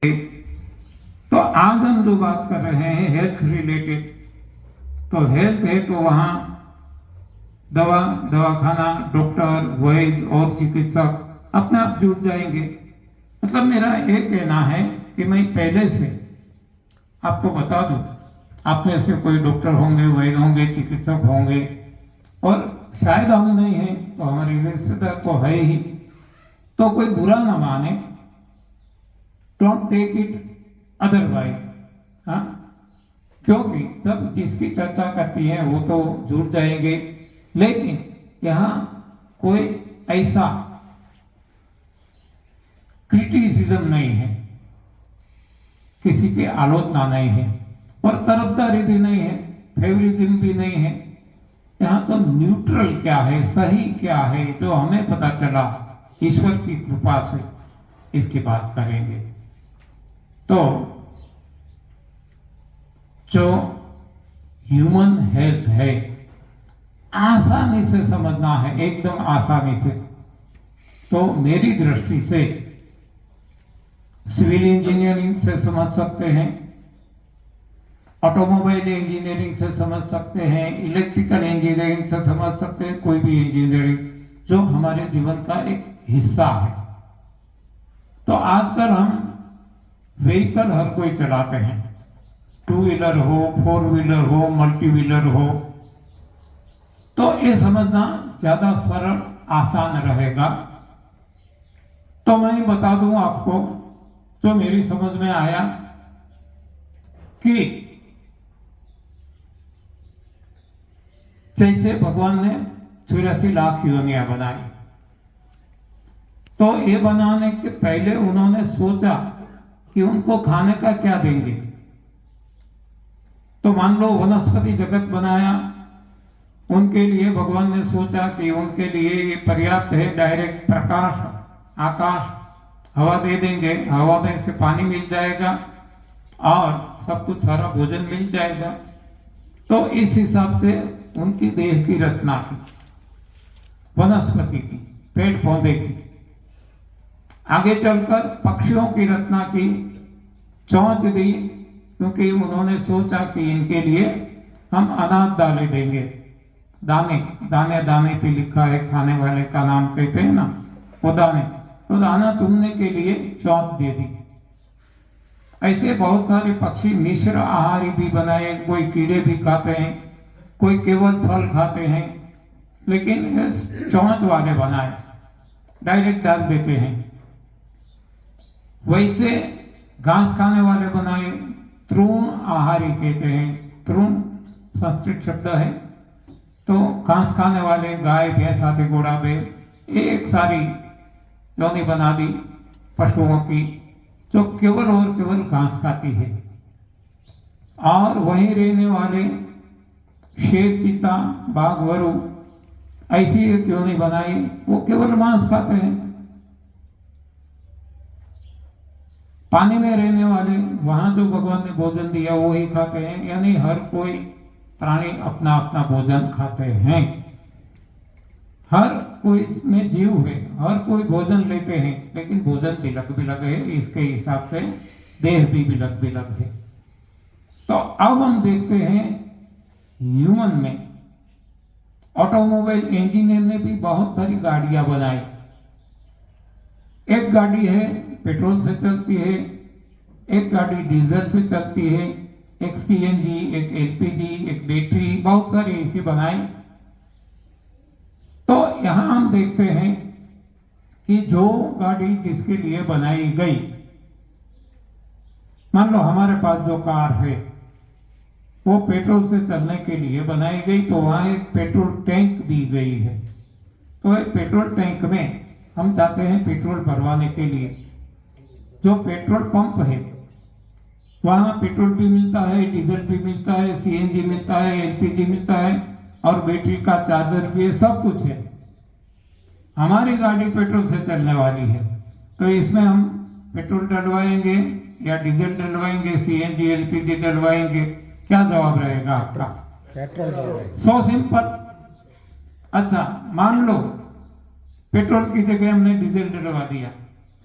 तो आज हम जो बात कर रहे हैं हेल्थ रिलेटेड, तो हेल्थ है तो वहाँ दवाखाना, डॉक्टर, वैद्य और चिकित्सक अपने आप जुड़ जाएंगे। मतलब मेरा ये कहना है कि मैं पहले से आपको बता दूं, आप में से कोई डॉक्टर होंगे, वैद्य होंगे, चिकित्सक होंगे, और शायद हम नहीं हैं तो हमारे रिश्तेदार तो है ही, तो कोई बुरा ना माने, डोंट टेक इट अदरवाइज। हाँ, क्योंकि जब जिसकी चर्चा करती है वो तो जुड़ जाएंगे, लेकिन यहाँ कोई ऐसा क्रिटिसिज्म नहीं है, किसी की आलोचना नहीं है, और तरफदारी भी नहीं है, फेवरिज्म भी नहीं है। यहाँ तो न्यूट्रल क्या है, सही क्या है, जो हमें पता चला ईश्वर की कृपा से, इसकी बात करेंगे। तो जो ह्यूमन हेल्थ है, आसानी से समझना है, एकदम आसानी से। तो मेरी दृष्टि से सिविल इंजीनियरिंग से समझ सकते हैं, ऑटोमोबाइल इंजीनियरिंग से समझ सकते हैं, इलेक्ट्रिकल इंजीनियरिंग से समझ सकते हैं, कोई भी इंजीनियरिंग जो हमारे जीवन का एक हिस्सा है। तो आजकल हम व्हीकल हर कोई चलाते हैं, 2 व्हीलर हो, 4 व्हीलर हो, मल्टी व्हीलर हो, तो ये समझना ज्यादा सरल आसान रहेगा। तो मैं बता दूं आपको जो मेरी समझ में आया कि जैसे भगवान ने 84 लाख योनियां बनाई, तो ये बनाने के पहले उन्होंने सोचा कि उनको खाने का क्या देंगे। तो मान लो वनस्पति जगत बनाया, उनके लिए भगवान ने सोचा कि उनके लिए ये पर्याप्त है, डायरेक्ट प्रकाश, आकाश, हवा दे देंगे, हवा में से पानी मिल जाएगा और सब कुछ सारा भोजन मिल जाएगा। तो इस हिसाब से उनकी देह की रचना की, वनस्पति की, पेड़ पौधे की। आगे चलकर पक्षियों की रचना की, चोंच दी, क्योंकि उन्होंने सोचा कि इनके लिए हम अनाज दाने देंगे, दाने दाने दाने पे लिखा है, खाने वाले का नाम कहते हैं ना, वो दाने, तो दाना चुनने के लिए चोंच दे दी। ऐसे बहुत सारे पक्षी मिश्र आहारी भी बनाए, कोई कीड़े भी खाते हैं, कोई केवल फल खाते हैं, लेकिन चोंच वाले बनाए, डायरेक्ट डाल देते हैं। वैसे घास खाने वाले बनाए, तृण आहारी कहते हैं, तृण संस्कृत शब्द है। तो घास खाने वाले गाय, भैंस, हाथी, घोड़ा, बैल, एक सारी योनि बना दी पशुओं की, जो केवल और केवल घास खाती है। और वहीं रहने वाले शेर, चीता, बाघ, वरु, ऐसी एक योनि बनाई, वो केवल मांस खाते हैं। पानी में रहने वाले, वहां जो भगवान ने भोजन दिया वो ही खाते हैं, यानी हर कोई प्राणी अपना अपना भोजन खाते हैं। हर कोई में जीव है, हर कोई भोजन लेते हैं, लेकिन भोजन बिलग बिलग है, इसके हिसाब से देह भी बिलग बिलग है। तो अब हम देखते हैं ह्यूमन में, ऑटोमोबाइल इंजीनियर ने भी बहुत सारी गाड़ियां बनाई। एक गाड़ी है पेट्रोल से चलती है, एक गाड़ी डीजल से चलती है, एक सीएनजी, एक एलपीजी, एक बैटरी, बहुत सारी ऐसी बनाई। तो यहां हम देखते हैं कि जो गाड़ी जिसके लिए बनाई गई, मान लो हमारे पास जो कार है वो पेट्रोल से चलने के लिए बनाई गई, तो वहां एक पेट्रोल टैंक दी गई है। तो एक पेट्रोल टैंक में हम चाहते हैं पेट्रोल भरवाने के लिए, जो पेट्रोल पंप है वहां पेट्रोल भी मिलता है, डीजल भी मिलता है, सीएनजी मिलता है, एलपीजी मिलता है, और बैटरी का चार्जर भी है, सब कुछ है। हमारी गाड़ी पेट्रोल से चलने वाली है, तो इसमें हम पेट्रोल डलवाएंगे या डीजल डलवाएंगे, सीएनजी, एलपीजी डलवाएंगे? क्या जवाब रहेगा आपका? पेट्रोल डलवाएंगे। So simple. अच्छा, मान लो पेट्रोल की जगह हमने डीजल डलवा दिया,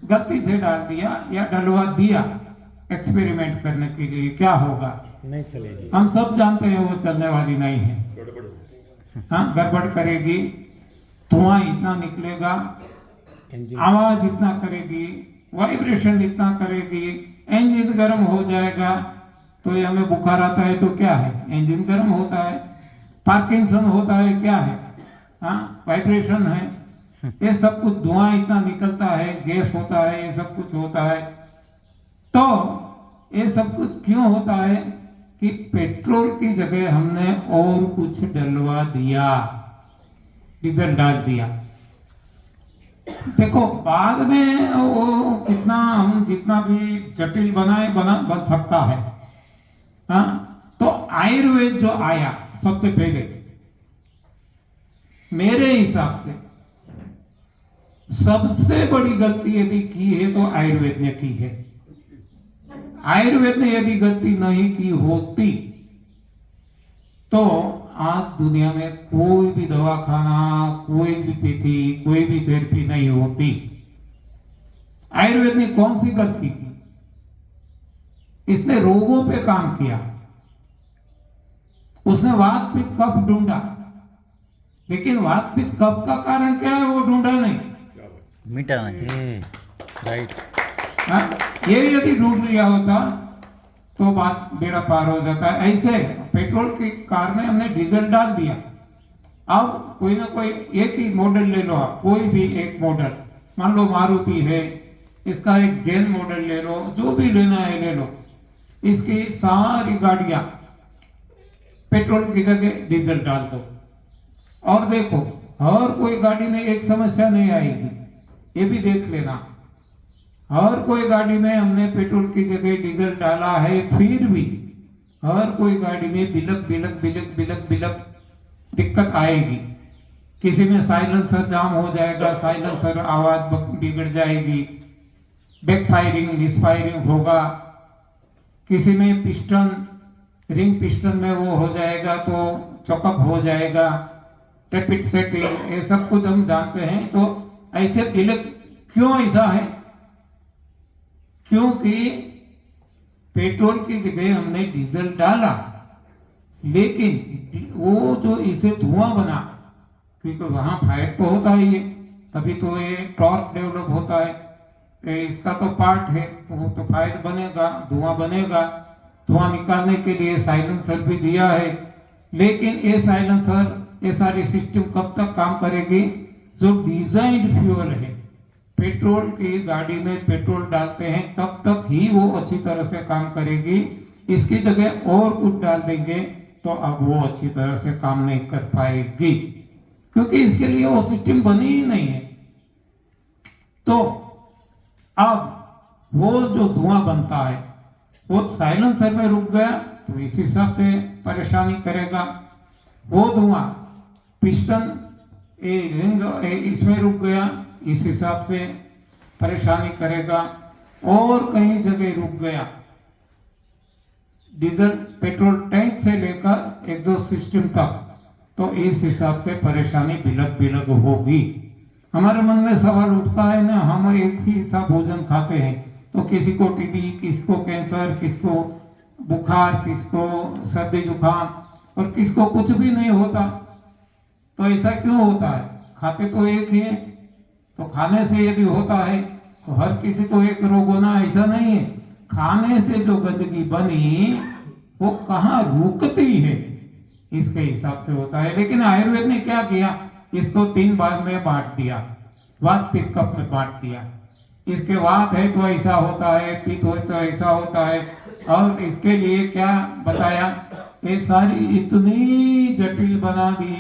गलती से डाल दिया या डलवा दिया एक्सपेरिमेंट करने के लिए, क्या होगा? नहीं चलेगी। हम सब जानते हैं वो चलने वाली नहीं है। हाँ, गड़बड़ करेगी, धुआं इतना निकलेगा, आवाज इतना करेगी, वाइब्रेशन इतना करेगी, इंजन गर्म हो जाएगा। तो ये हमें बुखार आता है तो क्या है? इंजन गर्म होता है। पार्किंसन होता है, क्या है? हाँ, वाइब्रेशन है। ये सब कुछ धुआं इतना निकलता है, गैस होता है, ये सब कुछ होता है। तो ये सब कुछ क्यों होता है कि पेट्रोल की जगह हमने और कुछ डलवा दिया, डीजल डाल दिया। देखो बाद में वो कितना हम जितना भी जटिल बन सकता है। हाँ, तो आयुर्वेद जो आया सबसे पहले, मेरे हिसाब से सबसे बड़ी गलती यदि की है तो आयुर्वेद ने की है। आयुर्वेद ने यदि गलती नहीं की होती तो आज दुनिया में कोई भी दवाखाना, कोई भी विधि, कोई भी थेरेपी नहीं होती। आयुर्वेद ने कौन सी गलती की? इसने रोगों पे काम किया। उसने वात पित्त कफ ढूंढा, लेकिन वात पित्त कफ का कारण क्या है वो ढूंढा नहीं, मीठा नहीं। राइट। ये यदि ढूंढ लिया होता तो बात बेड़ा पार हो जाता है। ऐसे पेट्रोल की कार में हमने डीजल डाल दिया। अब कोई ना कोई एक ही मॉडल ले लो आप, कोई भी एक मॉडल, मान लो मारुति है, इसका एक जेन मॉडल ले लो, जो भी लेना है ले लो। इसकी सारी गाड़ियां पेट्रोल की जगह डीजल डाल दो और देखो हर कोई गाड़ी में एक समस्या नहीं आएगी। ये भी देख लेना, हर कोई गाड़ी में हमने पेट्रोल की जगह डीजल डाला है, फिर भी हर कोई गाड़ी में बिलक बिलक बिलक बिलक बिलक दिक्कत आएगी। किसी में साइलेंसर जाम हो जाएगा, साइलेंसर आवाज बिगड़ जाएगी, बैक फायरिंग मिसफायरिंग होगा। किसी में पिस्टन, रिंग पिस्टन में वो हो जाएगा तो चॉकअप हो जाएगा, टेपिट सेटिंग, ये सब कुछ हम जानते हैं। तो ऐसे बिलक क्यों ऐसा है? क्योंकि पेट्रोल की जगह हमने डीजल डाला, लेकिन वो जो इसे धुआं बना, क्योंकि वहां फायर तो होता ही है, तभी तो ये टॉर्क डेवलप होता है। इसका तो पार्ट है, वो तो फायर बनेगा, धुआं बनेगा। धुआं निकालने के लिए साइलेंसर भी दिया है, लेकिन ये साइलेंसर, ये सारी सिस्टम कब तक काम करेगी? जो डिजाइंड फ्यूल है, पेट्रोल की गाड़ी में पेट्रोल डालते हैं तब तक ही वो अच्छी तरह से काम करेगी। इसकी जगह और कुछ डाल देंगे तो अब वो अच्छी तरह से काम नहीं कर पाएगी, क्योंकि इसके लिए वो सिस्टम बनी ही नहीं है। तो अब वो जो धुआं बनता है वो साइलेंसर में रुक गया तो इस हिसाब से परेशानी करेगा। वो धुआं पिस्टन रिंग इसमें रुक गया, इस हिसाब से परेशानी करेगा। और कहीं जगह रुक गया, डीजल पेट्रोल टैंक से लेकर एग्जॉस्ट सिस्टम तक, तो इस हिसाब से परेशानी बिलक बिलक होगी। हमारे मन में सवाल उठता है ना, हम एक ही सा भोजन खाते हैं तो किसी को टीबी, किसको कैंसर, किसको बुखार, किसको सर्दी जुकाम और किसको कुछ भी नहीं होता। तो ऐसा क्यों होता है? खाते तो एक ही है, तो खाने से यदि होता है तो हर किसी को एक रोग होना ऐसा नहीं है। खाने से जो गंदगी बनी वो कहाँ रुकती है, इसके हिसाब से होता है। लेकिन आयुर्वेद ने क्या किया, इसको 3 भाग में बांट दिया, वात पित्त कफ में बांट दिया। इसके वात है तो ऐसा होता है, पित्त हो तो ऐसा होता है, और इसके लिए क्या बताया, ये सारी इतनी जटिल बना दी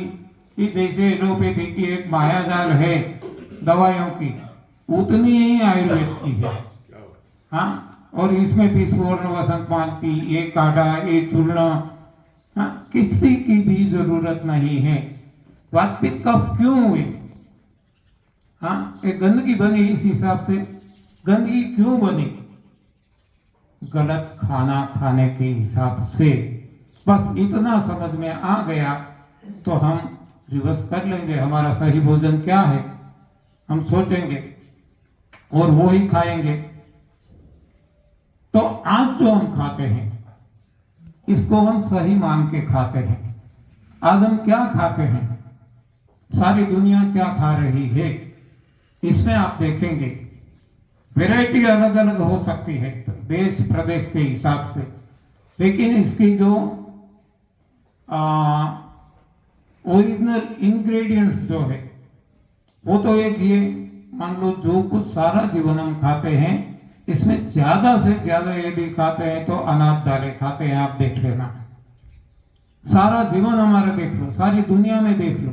कि जैसे एलोपैथी की एक मायाजाल है दवाइयों की, उतनी ही आयुर्वेद की है। हाँ, और इसमें भी सुवर्ण वसंत मालती, ये काढ़ा, ये चूर्ण, हाँ, किसी की भी जरूरत नहीं है। वात पित्त कफ क्यों हुए? हाँ, एक गंदगी बनी, इस हिसाब से गंदगी क्यों बनी? गलत खाना खाने के हिसाब से। बस इतना समझ में आ गया तो हम रिवर्स कर लेंगे, हमारा सही भोजन क्या है हम सोचेंगे। और वो ही खाएंगे। तो आज जो हम खाते हैं इसको हम सही मान के खाते हैं। आज हम क्या खाते हैं, सारी दुनिया क्या खा रही है, इसमें आप देखेंगे वैरायटी अलग अलग हो सकती है देश प्रदेश के हिसाब से, लेकिन इसकी जो ओरिजिनल इंग्रेडिएंट्स जो है वो तो एक ही है। मान लो जो कुछ सारा जीवन हम खाते हैं इसमें ज्यादा से ज्यादा यदि खाते हैं तो अनाज दालें खाते हैं। आप देख लेना, सारा जीवन हमारा देख लो, सारी दुनिया में देख लो,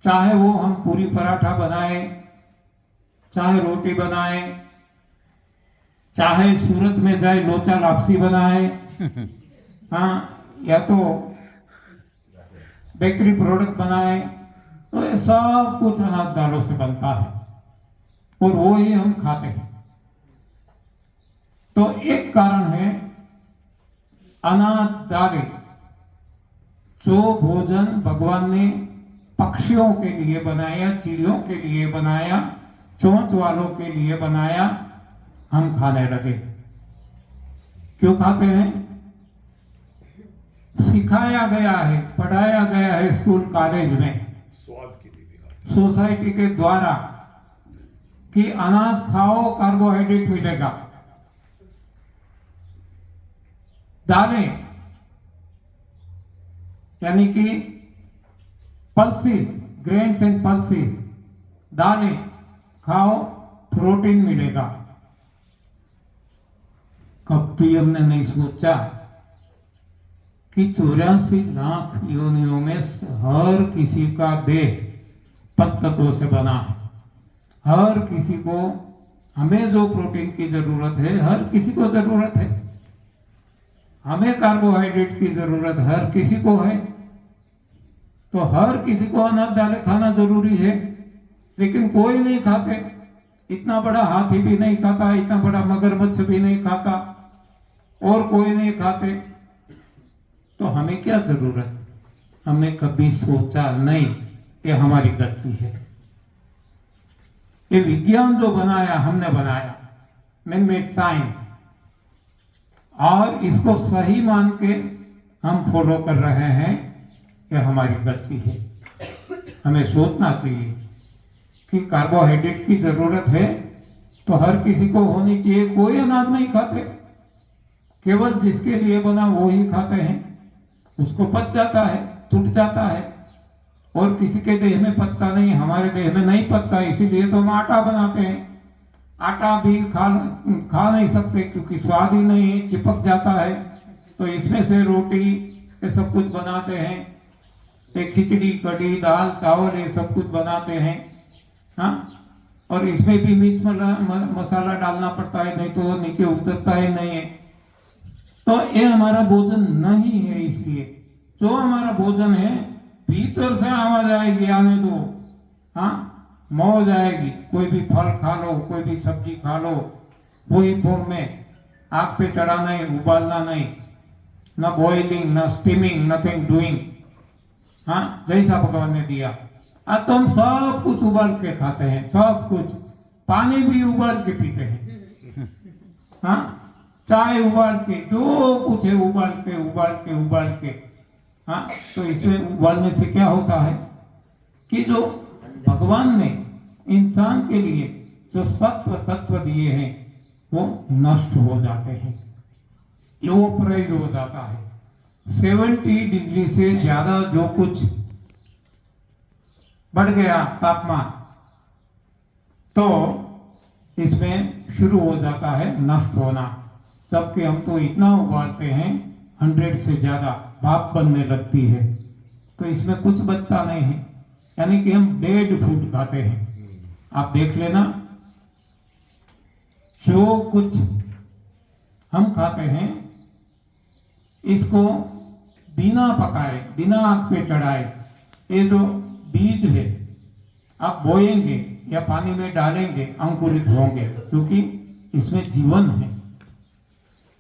चाहे वो हम पूरी पराठा बनाए, चाहे रोटी बनाए, चाहे सूरत में जाए लोचा लापसी बनाए, हाँ, या तो बेकरी प्रोडक्ट बनाए, तो ये सब कुछ अनाज दालों से बनता है और वो ही हम खाते हैं। तो एक कारण है अनाज दालें, जो भोजन भगवान ने पक्षियों के लिए बनाया, चिड़ियों के लिए बनाया, चोंच वालों के लिए बनाया, हम खाने लगे। क्यों खाते हैं? सिखाया गया है, पढ़ाया गया है स्कूल कॉलेज में, स्वाद के लिए भी सोसाइटी के द्वारा कि अनाज खाओ कार्बोहाइड्रेट मिलेगा। दालें यानी कि पल्सेस, ग्रेन्स एंड पल्सेस, दालें खाओ प्रोटीन मिलेगा। कभी हमने नहीं सोचा कि 84 लाख योनियों में हर किसी का देह तत्वों से बना है। हर किसी को, हमें जो प्रोटीन की जरूरत है हर किसी को जरूरत है, हमें कार्बोहाइड्रेट की जरूरत हर किसी को है। तो हर किसी को अनाज दालें खाना जरूरी है, लेकिन कोई नहीं खाते। इतना बड़ा हाथी भी नहीं खाता, इतना बड़ा मगरमच्छ भी नहीं खाता, और कोई नहीं खाते। तो हमें क्या जरूरत? हमने कभी सोचा नहीं कि हमारी गलती है। ये विज्ञान जो बनाया हमने बनाया, मैन मेड साइंस, और इसको सही मान के हम फॉलो कर रहे हैं कि हमारी गलती है। हमें सोचना चाहिए कि कार्बोहाइड्रेट की जरूरत है तो हर किसी को होनी चाहिए। कोई अनाज नहीं खाते, केवल जिसके लिए बना वो ही खाते हैं। उसको पच जाता है, टूट जाता है, और किसी के देह में पत्ता नहीं, हमारे देह में नहीं पत्ता, इसीलिए तो हम आटा बनाते हैं। आटा भी खा नहीं सकते क्योंकि स्वाद ही नहीं है, चिपक जाता है। तो इसमें से रोटी ये सब कुछ बनाते हैं, ये खिचड़ी, कढ़ी, दाल, चावल, ये सब कुछ बनाते हैं, हाँ। और इसमें भी मिर्च मसाला डालना पड़ता है, नहीं तो नीचे उतरता ही नहीं है। तो ये हमारा भोजन नहीं है। इसलिए जो हमारा भोजन है भीतर से आवाज आएगी, आने दो, हाँ, मौज आएगी। कोई भी फल खा लो, कोई भी सब्जी खा लो, वही फॉर्म में, आग पे चढ़ाना नहीं, उबालना नहीं, ना बॉइलिंग, ना स्टीमिंग, नथिंग डूइंग, हाँ, जैसा भगवान ने दिया। अब तो हम सब कुछ उबाल के खाते हैं, सब कुछ, पानी भी उबाल के पीते हैं, हाँ, चाय उबाल के, जो कुछ है उबाल के, हाँ। तो इसमें उबालने से क्या होता है कि जो भगवान ने इंसान के लिए जो सत्व तत्व दिए हैं वो नष्ट हो जाते हैं, इवोपराइज हो जाता है। 70 डिग्री से ज्यादा जो कुछ बढ़ गया तापमान, तो इसमें शुरू हो जाता है नष्ट होना। जबकि हम तो इतना उबालते हैं, 100 से ज्यादा भाप बनने लगती है, तो इसमें कुछ बचता नहीं है। यानी कि हम डेड फूड खाते हैं। आप देख लेना, जो कुछ हम खाते हैं इसको बिना पकाए, बिना आग पे चढ़ाए, ये जो बीज है आप बोएंगे या पानी में डालेंगे, अंकुरित होंगे, क्योंकि इसमें जीवन है।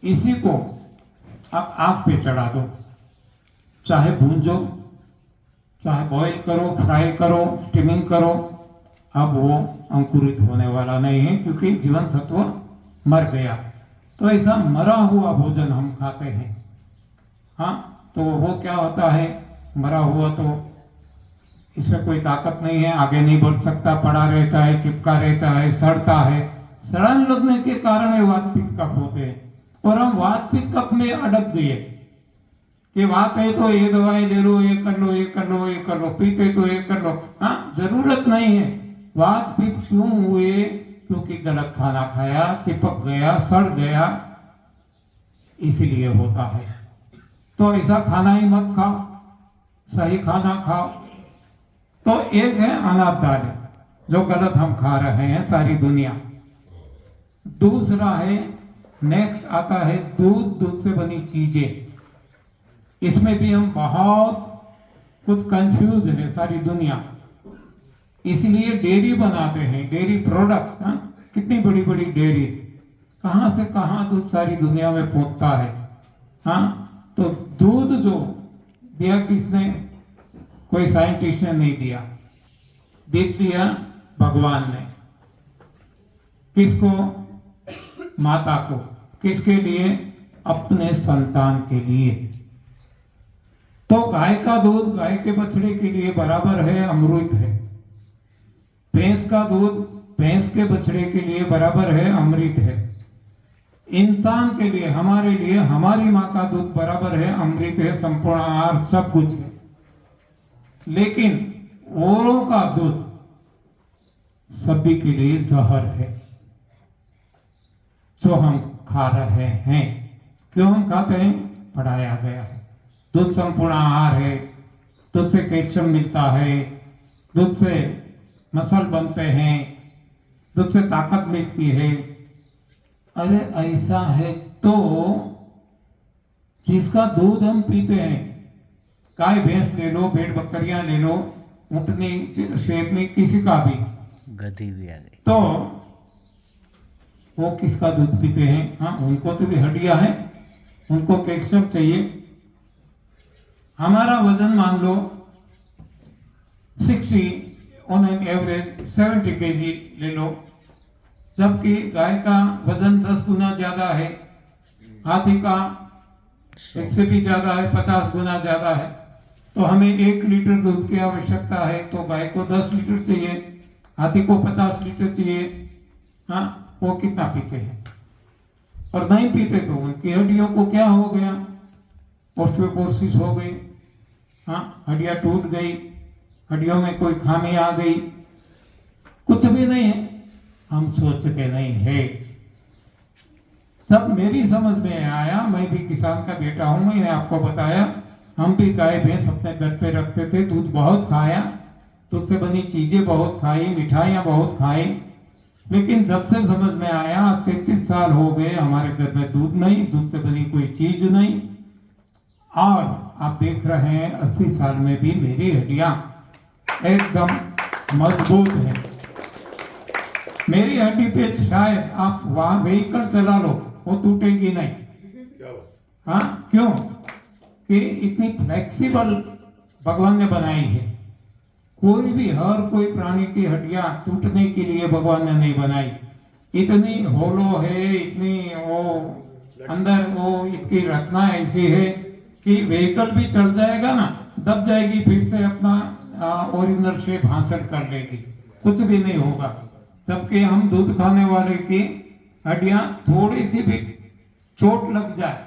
इसी को आप आग पे चढ़ा दो, चाहे भूंजो, चाहे बॉईल करो, फ्राई करो, स्टीमिंग करो, अब वो अंकुरित होने वाला नहीं है, क्योंकि जीवन सत्व मर गया। तो ऐसा मरा हुआ भोजन हम खाते हैं। हाँ, तो वो क्या होता है, मरा हुआ तो इसमें कोई ताकत नहीं है, आगे नहीं बढ़ सकता, पड़ा रहता है, चिपका रहता है, सड़ता है। सड़न लगने के कारण ये वात पित्त कफ होते हैं। और हम वात पित्त कफ में अटक गए कि वात है तो ये दवाई ले लो, ये कर लो, ये कर लो, ये कर लो, पीते तो ये कर लो। हाँ, जरूरत नहीं है। वात पित्त क्यों हुए? क्योंकि गलत खाना खाया, चिपक गया, सड़ गया, इसलिए होता है। तो ऐसा खाना ही मत खाओ, सही खाना खाओ। तो एक है अनाज दालें, जो गलत हम खा रहे हैं सारी दुनिया। दूसरा है, नेक्स्ट आता है दूध, दूध से बनी चीजें। इसमें भी हम बहुत कुछ कंफ्यूज है सारी दुनिया, इसलिए डेयरी बनाते हैं, डेयरी प्रोडक्ट। कितनी बड़ी बड़ी डेयरी, कहां से कहां दूध सारी दुनिया में पहुंचता है। हाँ, तो दूध जो दिया किसने? कोई साइंटिस्ट ने नहीं दिया, दिया भगवान ने। किसको? माता को। किसके लिए? अपने संतान के लिए। तो गाय का दूध गाय के बछड़े के लिए बराबर है, अमृत है। भैंस का दूध भैंस के बछड़े के लिए बराबर है, अमृत है। इंसान के लिए, हमारे लिए, हमारी माँ का दूध बराबर है, अमृत है, संपूर्ण आहार, सब कुछ है। लेकिन औरों का दूध सभी के लिए जहर है, जो हम खा रहे हैं। क्यों हम खाते हैं? पढ़ाया गया है। दूध संपूर्ण आहार है, दूध से कैल्शियम मिलता है, दूध से मसल बनते हैं, दूध से ताकत मिलती है। अरे ऐसा है तो जिसका दूध हम पीते हैं, गाय भैंस ले लो, भेड़ बकरियां ले लो, ऊँटनी, शेरनी, किसी का भी, गधी भी आ गई। तो वो किसका दूध पीते हैं? हाँ, उनको तो भी हड्डियां हैं, उनको कैल्शियम चाहिए। हमारा वजन मान लो 60, ऑन एन एवरेज 70 kg ले लो, जबकि गाय का वजन 10 गुना ज्यादा है, हाथी का इससे भी ज्यादा है, 50 गुना ज्यादा है। तो हमें 1 लीटर दूध की आवश्यकता है, तो गाय को 10 लीटर चाहिए, हाथी को 50 लीटर चाहिए। हाँ, वो कितना पीते हैं? और नहीं पीते तो उनकी हड्डियों को क्या हो गया? ऑस्टियोपोरोसिस हो गई। हाँ, हड्डियां टूट गई, हड्डियों में कोई खामी आ गई, कुछ भी नहीं है। हम सोचते नहीं है। तब मेरी समझ में आया, मैं भी किसान का बेटा हूं, मैंने आपको बताया, हम भी गाय भैंस अपने घर पे रखते थे, दूध बहुत खाया, दूध से बनी चीजें बहुत खाई, मिठाइयाँ बहुत खाई। लेकिन जब से समझ में आया, 33 साल हो गए, हमारे घर में दूध नहीं, दूध से बनी कोई चीज नहीं। और आप देख रहे हैं 80 साल में भी मेरी हड्डियां एकदम मजबूत है। मेरी हड्डी पे शायद आप वहां व्हीकल चला लो, वो टूटेगी नहीं। क्या बात? हाँ, क्यों? कि इतनी फ्लेक्सिबल भगवान ने बनाई है। कोई भी, हर कोई प्राणी की हड्डियां टूटने के लिए भगवान ने नहीं बनाई। इतनी होलो है, इतनी वो अंदर वो इतनी रचना ऐसी है कि व्हीकल भी चल जाएगा ना, दब जाएगी, फिर से अपना ओरिजिनल शेप हासिल कर लेगी, कुछ भी नहीं होगा। जबकि हम दूध खाने वाले की हड्डियां थोड़ी सी भी चोट लग जाए